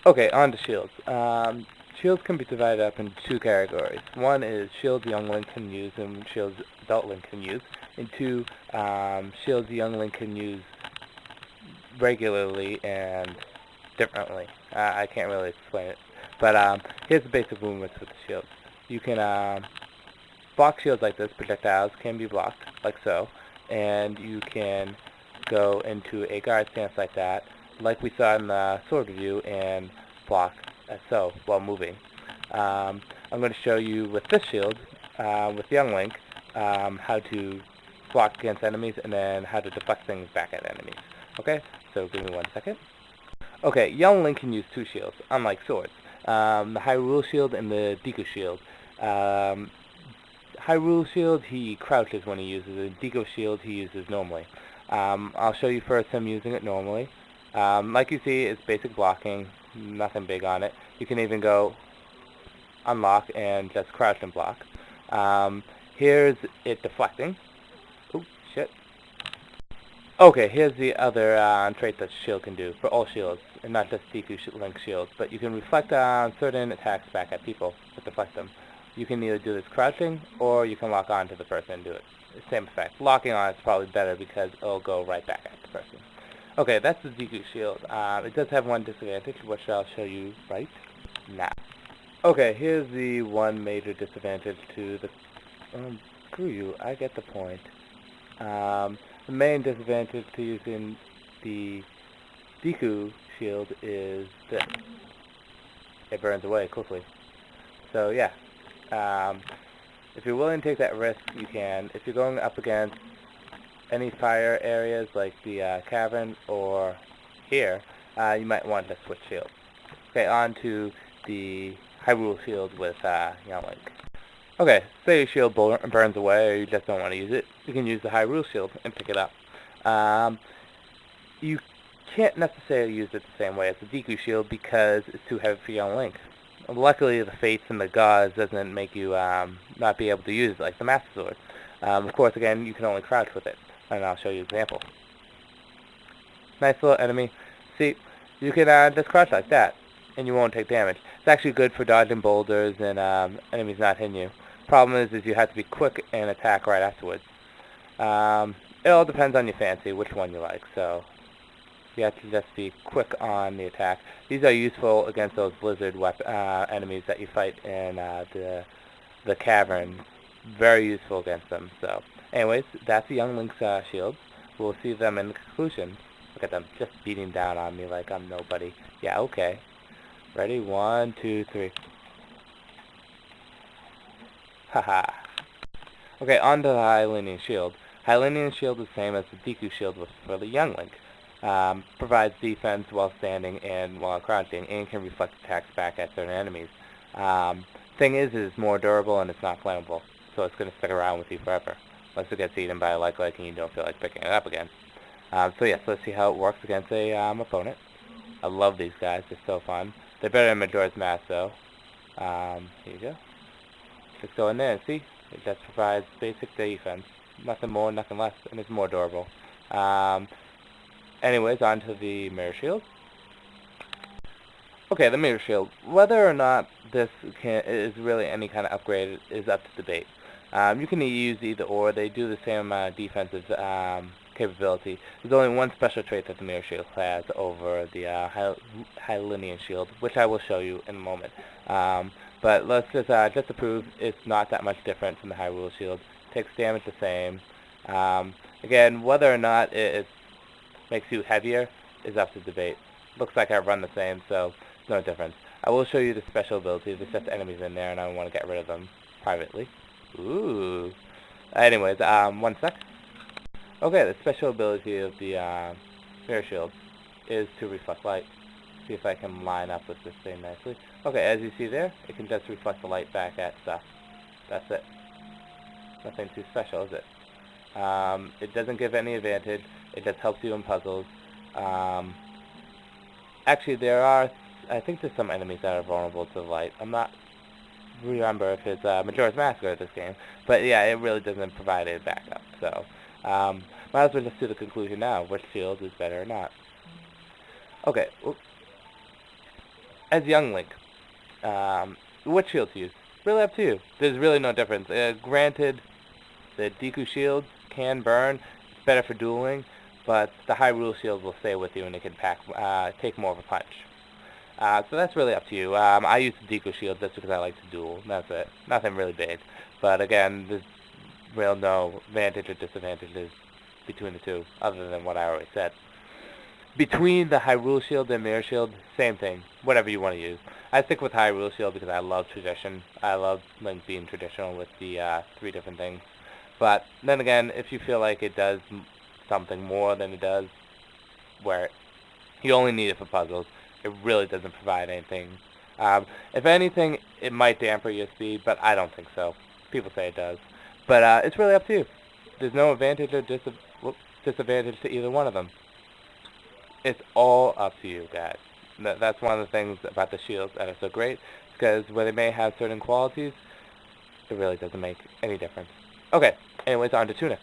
Okay, on to shields. Shields can be divided up into two categories. One is shields young Link can use and shields adult Link can use. And two, shields young Link can use regularly and differently. I can't really explain it. But here's the basic movements with the shields. You can block shields like this. Projectiles can be blocked, like so. And you can go into a guard stance like that, like we saw in the sword review, and block as so while moving. I'm going to show you with this shield, with Young Link, how to block against enemies and then how to deflect things back at enemies. Okay, so give me 1 second. Okay, Young Link can use two shields, unlike swords. The Hyrule Shield and the Deku Shield. Um, Hyrule Shield, he crouches when he uses it. Deku Shield, he uses normally. I'll show you first him using it normally. Like you see, it's basic blocking, nothing big on it. You can even go unlock and just crouch and block. Here's it deflecting. Oh, shit. Okay, here's the other trait that shield can do for all shields, and not just Deku Link shields, but you can reflect certain attacks back at people to deflect them. You can either do this crouching, or you can lock on to the person and do it. Same effect. Locking on is probably better because it'll go right back at the person. Okay, that's the Deku shield. It does have one disadvantage, which I'll show you right now. Okay, here's the one major disadvantage to the... screw you, I get the point. The main disadvantage to using the Deku shield is this. It burns away quickly. So yeah, if you're willing to take that risk, you can. If you're going up against any fire areas like the cavern or here, you might want to switch shields. Okay, on to the Hyrule shield with Young Link. Okay, say your shield burns away or you just don't want to use it, you can use the Hyrule shield and pick it up. You can't necessarily use it the same way as the Deku shield because it's too heavy for Young Link. Luckily, the fates and the gods doesn't make you not be able to use it like the Master Sword. Of course, again, you can only crouch with it, and I'll show you an example. Nice little enemy. See, you can just crouch like that, and you won't take damage. It's actually good for dodging boulders and enemies not hitting you. Problem is you have to be quick and attack right afterwards. It all depends on your fancy, which one you like. So you have to just be quick on the attack. These are useful against those blizzard enemies that you fight in the cavern. Very useful against them. So, anyways, that's the Young Link's shields. We'll see them in the conclusion. Look at them just beating down on me like I'm nobody. Yeah, okay. Ready? 1, 2, 3. Haha. Okay, on to the Hylian shield. Hylian shield is the same as the Deku shield for the Young Link. Provides defense while standing and while crouching, and can reflect attacks back at certain enemies. Thing is, it's more durable and it's not flammable, so it's going to stick around with you forever, unless it gets eaten by a like and you don't feel like picking it up again. So yes, let's see how it works against a opponent. I love these guys; they're so fun. They're better than Majora's Mask, though. Here you go. Just go in there and see. It just provides basic defense. Nothing more, nothing less, and it's more durable. Anyways, on to the Mirror Shield. Okay, the Mirror Shield. Whether or not this is really any kind of upgrade is up to debate. You can use either or. They do the same defensive capability. There's only one special trait that the Mirror Shield has over the Hylian Shield, which I will show you in a moment. But let's just to prove it's not that much different from the Hyrule Shield. It takes damage the same. Again, whether or not it makes you heavier is up to debate. Looks like I run the same, so no difference. I will show you the special abilities. There's just enemies in there, and I want to get rid of them privately. Ooh. Anyways, 1 sec. Okay, the special ability of the Mirror Shield is to reflect light. See if I can line up with this thing nicely. Okay, as you see there, it can just reflect the light back at stuff. That's it. Nothing too special, is it? It doesn't give any advantage. It just helps you in puzzles. Actually, I think there's some enemies that are vulnerable to the light. I'm not remember if it's Majora's Mask or this game, but yeah, it really doesn't provide a backup. So, might as well just do the conclusion now. Which shield is better or not? Okay. Oops. as young Link, what shield to use? Really up to you. There's really no difference. Granted, the Deku shields can burn. It's better for dueling, but the Hyrule shield will stay with you and it can take more of a punch. So that's really up to you. I use the Deku shield just because I like to duel. That's it. Nothing really big. But again, there's real no advantage or disadvantages between the two, other than what I already said. Between the Hyrule Shield and Mirror Shield, same thing. Whatever you want to use. I stick with Hyrule Shield because I love tradition. I love Link being traditional with the 3 different things. But then again, if you feel like it does something more than it does, where you only need it for puzzles, it really doesn't provide anything. If anything, it might dampen your speed, but I don't think so. People say it does. But it's really up to you. There's no advantage or disadvantage to either one of them. It's all up to you, guys. That's one of the things about the shields that are so great, because where they may have certain qualities, it really doesn't make any difference. Okay, anyways, on to Tunic.